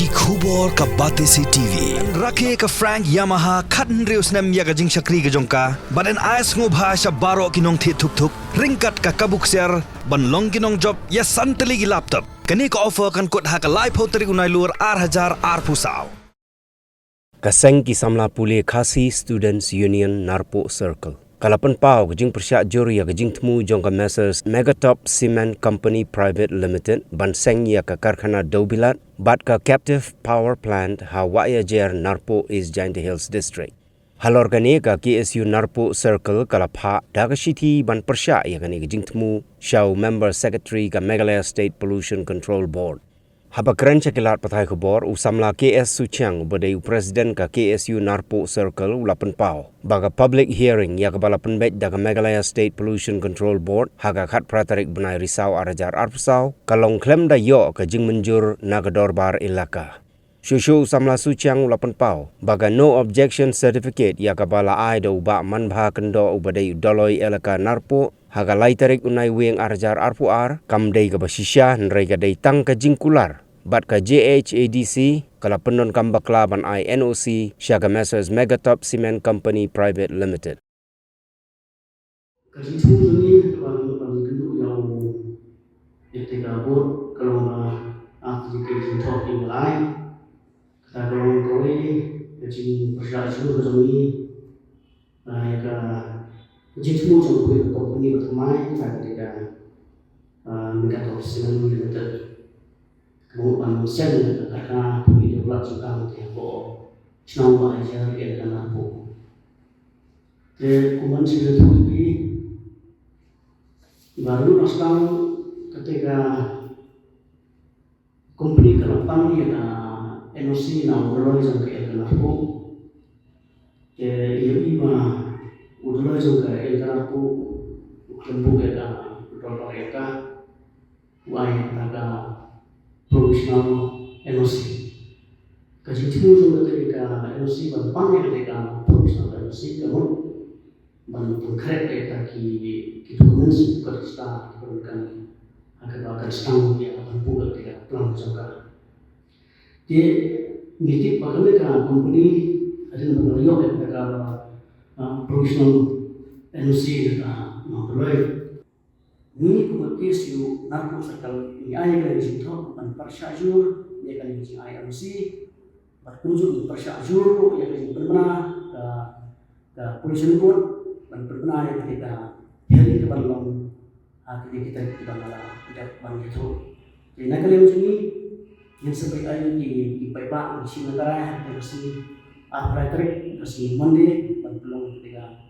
ki khubor ka bate si TV rakhe ka Frank Yamaha khatn reus nam ya ga jing shakri ga jongka baden ais ngo bhasha baro kinong thi thuk thuk ringkat ka kabuk ser ban long kinong job ya santali gi laptop kani ka offer kan kot ha ka live hoteri unai lur 8000 pusau Kaseng ki samla pule Khasi Students Union Narpo Circle. Kalapan pau gajing persyak juri ya gajing temu jongka Messrs Megatop Cement Company Private Limited ban seng ya ka karkhana Daubilat bat ka captive power plant Hawaii Jer Narpo East Giant Hills District. Halorgane ka KSU Narpo Circle kalapha dagashiti ban persyak ya gani gajing temu Shau Member Secretary ka Meghalaya State Pollution Control Board. Habakran cekilat patai khobor usamla KS Suchang ubadai Presiden ka KSU Narpo Circle ulapan pau. Baga public hearing ya kabala penbet daga Meghalaya State Pollution Control Board haga khat pratarik benai risau arajar arpusau kalong klem da yo ka jing menjur nagador bar ilaka. Shushu usamla Suchang ulapan pau. Baga no objection certificate ya kabala ai da uba manbha kendo ubadai doloi elaka Narpo haga laitarik unai wing arajar arpuar kamdei ka basisya nrai ka dei tang ka jingkular bat ka JHADC kala penon kambakla ban INOC syaga Messrs Megatop Cement Company Private Limited. Kasi itu ni kalau tentu yang bor kalau aplikasi top yang lain kalau kau jadi perjalanan seluruh kami ya jadi semua orang company berteman ketika Megatop Cement Limited kemudian sen karena video plat juga untuk senang aja dia dengan aku. Kemudian sudah terjadi baru sekarang ketika company kelapa ni NOC na udara jangka elkan aku. Ini udara jangka elkan aku lembu elkan udara elkan uai naga profesional NOC. Kaji itu juga ketika NOC berpangnya ketika profesional NOC kamu mengkret ketika kita komunis berista diberikan agar setang yang akan buat ketika pelan jangka. Dia mitip bagaimana company ada beberapa ketika profesional NOC kita memperoleh. Ni kemudian KSU Narpo Circle ni ayah kali situ ban persyajur dia kali si IMC berkunjung persyajur dia kali benar ke polisi pun ban benar ya ketika hari ke balong ketika kita malah tidak ban itu jadi nak kali ini yang sebaik ayah di Paipak di sini negara di si Afraitrik di si Monde ban belum ketika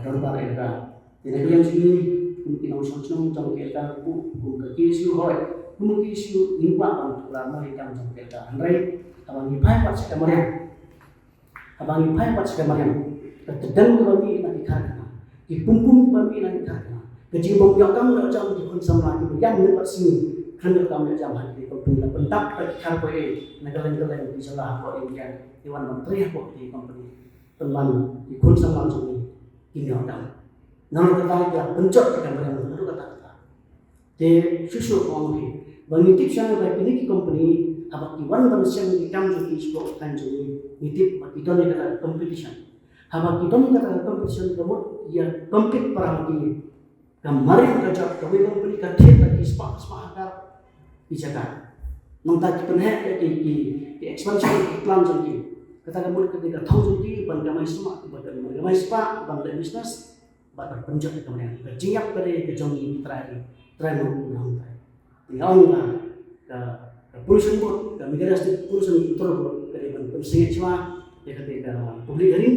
dorbar era jadi kali ini mungkin orang jom kita buka KSU hoi, mungkin KSU nimpa untuk lama kita jom kita. Andai abang ipai pat sekamaran, terdengar kami nak ikan, dipumpum kami nak ikan. Kejimbang yang kamu nak jam di konsumsi lagi, yang dapat sini, kerana kami jam hari itu punya pentak ikan boleh, negara-negara di sebelah kau India, Dewan Menteri kau di company, teman di konsumsi ini orang. Namun kita lihat pencet kita berikan itu kata-kata. Jadi susu kami mengitip siapa baik ini company abang Iwan bersama kita juga ispo kan jadi nitip kita ni kata competition. Abang kita ni kata competition kamu ya compete perang ini. Kemarin kerja kami company kerja lagi sepakat dijaga. Mengtak penhek di expansion plan jadi. Kata kamu ketika tahun jadi bandar semua bandar sepak bandar bisnes. Bapak penjat kemudian berjiak dari kejongi terakhir mengulang. Tinggal ke polisi pun, ke migrasi polisi turun dari pensiun cuma ketika publik hari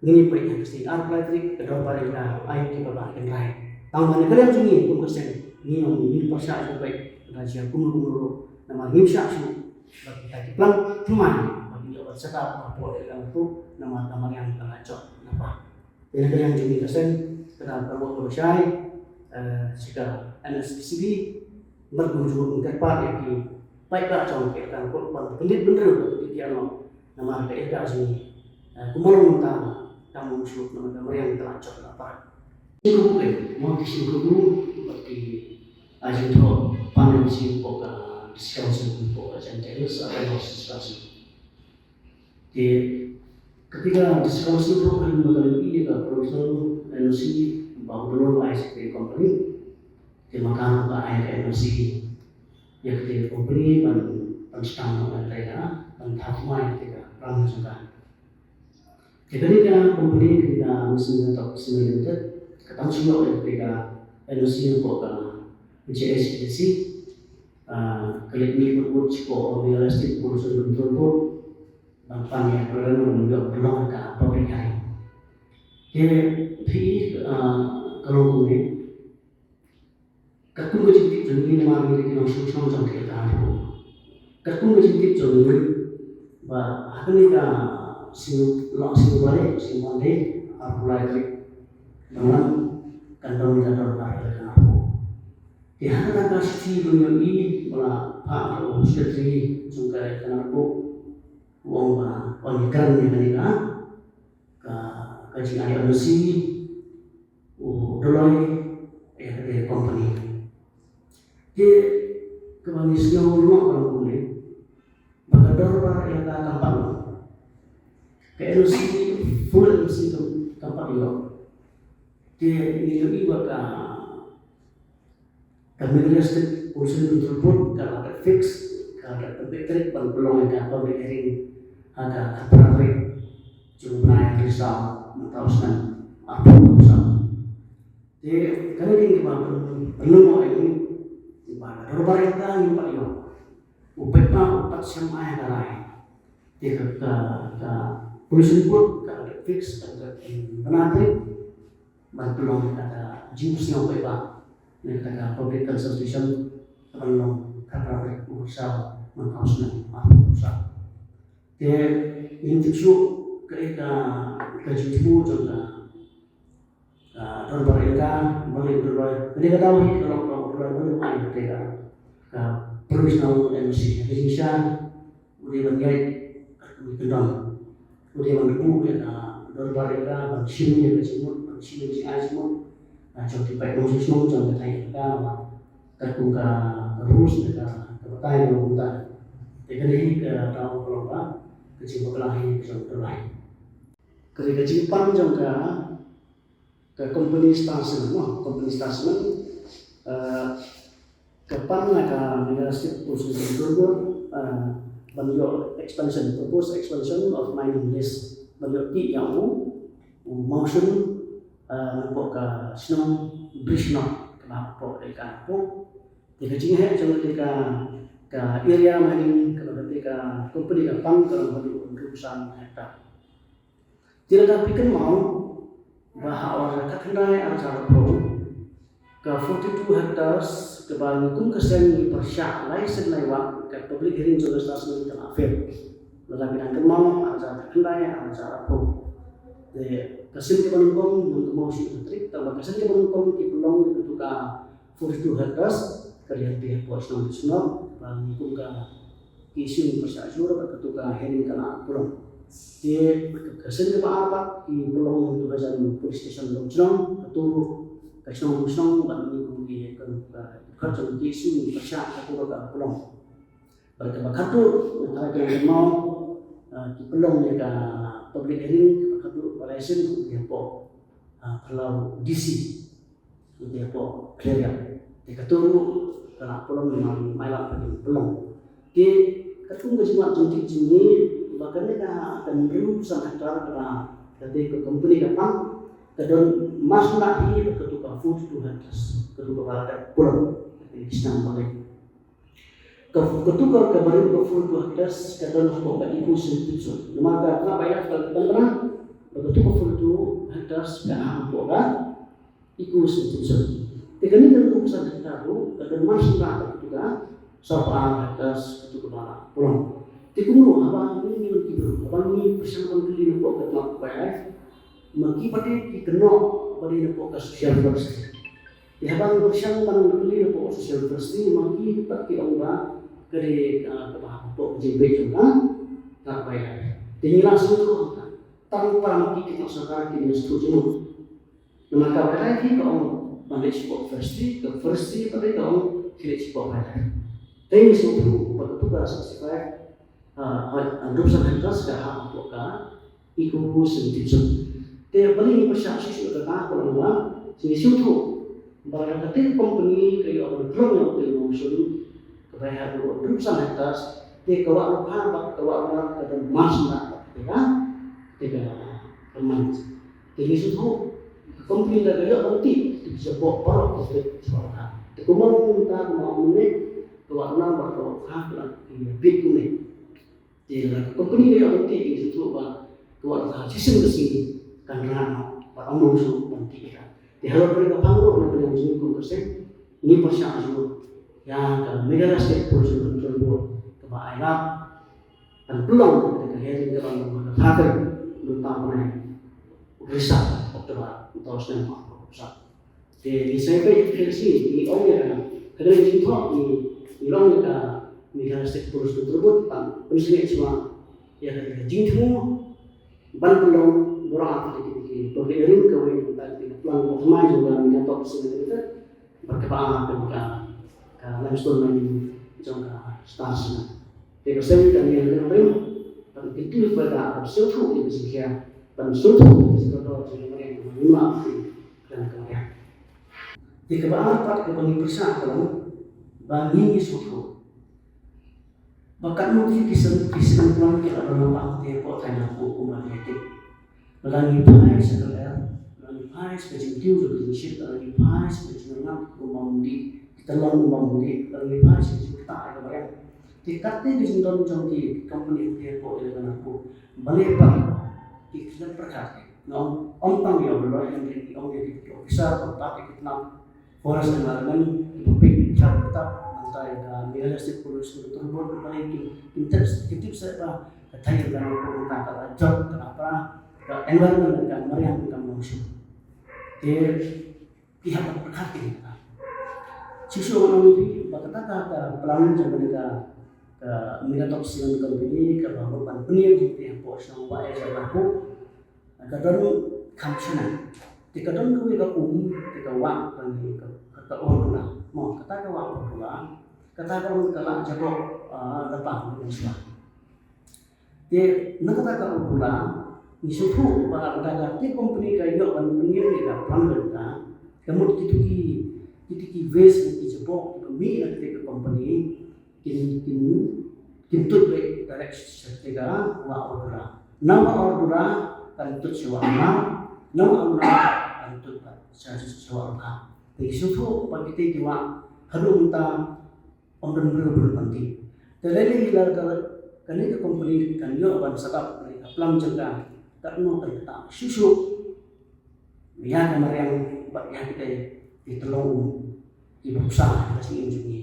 ini banyak pasti arplatrik kedua pada ayat kita bahkan lain. Tahun kalian sini pun persen ini persen baik raja kumur nama himsya su bagi plan teman bagi jawab serta apa itu nama yang teracot nama. Jadi yang jadi kesen kenal terbuat bersai jika NSCB berkunjung ke tempat yang baiklah contoh kita kalau benar dia nama daerah sini kumulung kamu musuh nama yang teracot apa ini bukan mau disinggung bagi ajudan panen singkok discussion untuk agendas atau discussion. Jadi ketika discussion itu akan mengalami professional energy baru ICT company, di mana energy yang di company penstang mereka mentahmai ketika perang juga. Ketika company ketika mesin atau limited ketemu semua ketika energy untuk JSDC kali berbuat cukup realistik urusan betul bangpan yang belum ada public hearing. Jadi kalau kami ketemu jadi jadi nama ini langsung sama kita tahu. Ketemu jadi jadi bah hari ini langsung balik apalagi dengan kantor balik di hadapan kasih dunia ini malah Pak Sekretari juga kenapa uang pemikiran yang mereka kajian energi Deloitte company di kebanyakan rumah orang boleh bakador yang tempat ke energi full energi tempat itu di bakal kami realistik urusan tersebut kalau ada fix, kalau ada trik belum ada public hearing, ada aparatur jumlah risau mentauskan apa urusan. Jadi kami ingin belum ini ibadah berbarengkan ini Pak Yo, upat sama yang lain. Jadi urusan pun kalau ada fix, ada penarik, belum ada jenis yang Pak. Negara public consultation perlu kapal usaha mengkauskan usaha. Jadi intisu ketika kejumu juga terbarengkan boleh berdoa. Jadi ketahui kalau boleh main ketika profesional energi Indonesia boleh menjadi kendang, boleh mendukung terbarengkan bersih kejumu bersih azimu. Contoh baik khususnya contoh tanya kita terbuka terus mereka kebetulan yang kita jadi tahu kalau kecil berlahi contoh lain ketika Jepang juga ke company station kapan mereka mengasih khusus dulu bentuk expansion of mining list bentuk yang motion nampak ke snow bridge not kenapa ikan pun jika jinghe ketika ke area mining ketika company kapang kalau berurusan hektar tidak tapi kan mau bahwa kendai acara pro ke 42 hectares ke bangun kesen persyak license lewat ke public hearing juga stasiun telah fail tetapi dan mau acara kendai acara pro kesin ke penumpang yang mau si trik tambah kesin ke penumpang di pelong itu ketika 42 hectares kalian pihak pos nomor semua mengikut ke isu persyaratan ketika hearing kena pelong di kesin ke apa di pelong itu kajian police station Longjong ketua kesin Longjong dan mengikut di kerja isu persyaratan ketika pelong berkata katur antara yang mau di pelong mereka public hearing kedua relation dia po kalau DC dia po clear dia keturu kena pelong memang malah bagi pelong di ketemu cuma cantik sini bahkan dia akan berusaha hektar kena ketika company kapang kedon mas nahi ketika food to hectares ketika pada pelong di sana balik ketika kemarin ke food to hectares kedon po bagi kusin maka kenapa ya kalau begitu itu hektar sekarang boga ikut institusi. Teknik dan urusan hektar itu dan masih ada juga soal hektar itu kemana pulang. Tikung apa ini begitu apa ini persiapan kali untuk ketua PF maki pada dikenal pada untuk social first. Ya bang persiapan kali untuk social first ini maki pakai orang dari untuk JB juga tak bayar. Tinggal langsung tu tanpa mungkin kita sekarang kita setuju. Maka berarti kalau balik sport first ke first pada kalau kita sport pada. Tapi suatu bertukar sifat rupusan hentas dah untuk ikut sendiri. Tapi paling persyarat sudah tak kalau sini suatu barang kata company kayu orang kelam yang terima usul kepada rupusan hentas. Tapi kalau orang kata masuk tiga teman. Jadi suatu company dah kayu nanti bisa bawa para untuk sekolah. Kemudian kita mau kewarna bakal haflah big ni. Jadi company dia nanti itu kewarna sistem kesini karena orang musuh nanti kan. Di hal mereka panggung mereka yang sini konsen ini persyarat semua yang negara state pollution control board kebaikkan dan peluang ketika hari ini orang hadir tentang riset doktorat atau STEM pusat. Di saya pergi di orang kadang di situ di orang negara state pollution tersebut tentang penyelesaian semua ya dari jingmu ban belum orang di perbedaan kawin tadi pelan pertama juga mengatur sebenarnya berkebang dengan langsung main jangka stasiun. Jadi saya dan yang kemarin dan itu pada suatu itu sekian dan suatu itu yang lima dan kemudian di kebang part kebang besar kalau bagi suatu bahkan mungkin kisah pelan kita dalam waktu yang tanya hukum itu lagi pai sekarang lagi pai seperti itu juga sih lagi pai seperti orang di dalam di lagi pai seperti kita ada tikatnya di sini jangki company itu dengan aku balik di dalam perkara non ontang ya berdoa yang di officer tapi kita forest environment topik kita antara realistic pollution tersebut paling intip saya tanya dengan pemerintah job kenapa environment dan meriam bukan manusia. Dia pihak berhati. Siswa orang itu berkata pelan jaga ke megatop silang company ke bangun penyel di pihak bos yang baik saya kadang kamsana. Kadang kau juga jika wak dan kata orang mau kata wak orang kata orang kalau jabok lepas dengan semua. Dia nak kata orang isutu para dagang ti company kayo ban penir ni ka plumber ka kamu tiki waste ni jebok mi na ti company kin tut be direct setega wa ordera nama ordera kan tut sewa nama ordera kan tut sa sewa ka isutu pag ti wa hadung ta ondon beru penting telele hilar ka kanika company kan yo ban setup plum jaga tak tak susu ya kamar yang kita ditolong di berusaha si engineer